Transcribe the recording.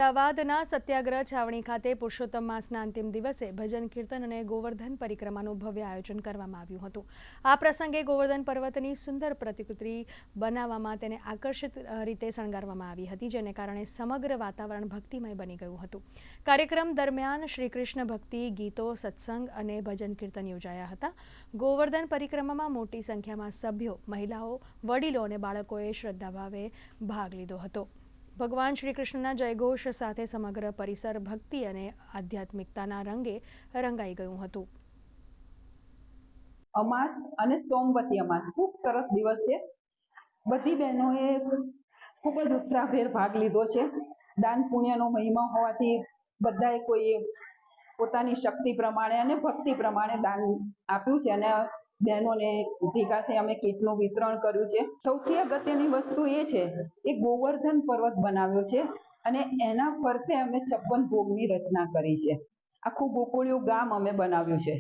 અમદાવાદના સત્યાગ્રહ છાવણી ખાતે પુરુષોત્તમ માસના અંતિમ દિવસે ભજન કીર્તન અને ગોવર્ધન પરિક્રમાનું ભવ્ય આયોજન કરવામાં આવ્યું હતું। આ પ્રસંગે ગોવર્ધન પર્વતની સુંદર પ્રતિકૃતિ બનાવવામાં તેને આકર્ષિત રીતે શણગારવામાં આવી હતી, જેને કારણે સમગ્ર વાતાવરણ ભક્તિમય બની ગયું હતું। કાર્યક્રમ દરમિયાન શ્રી કૃષ્ણ ભક્તિ ગીતો, સત્સંગ અને ભજન કીર્તન યોજાયા હતા। ગોવર્ધન પરિક્રમામાં મોટી સંખ્યામાં સભ્યો, મહિલાઓ, વડીલો અને બાળકોએ શ્રદ્ધાભાવે ભાગ લીધો હતો। ભગવાન શ્રી કૃષ્ણના જયઘોષ સાથે સમગ્ર પરિસર ભક્તિ અને આધ્યાત્મિકતાના રંગે રંગાઈ ગયું હતું। અમાસ અને સોમવતી અમાસ ખૂબ સરસ દિવસ છે। બધી બહેનોએ ખૂબ જ ઉત્સાહભેર ભાગ લીધો છે। દાન પુણ્યનો મહિમા હોવાથી બધાએ કોઈ પોતાની શક્તિ પ્રમાણે અને ભક્તિ પ્રમાણે દાન આપ્યું છે અને બહેનોને ભેગા થઈ અમે કીટનું વિતરણ કર્યું છે। સૌથી અગત્યની વસ્તુ એ છે કે ગોવર્ધન પર્વત બનાવ્યો છે અને એના ફરતે અમે 56 ભોગની રચના કરી છે। આખું ગોકુળિયું ગામ અમે બનાવ્યું છે।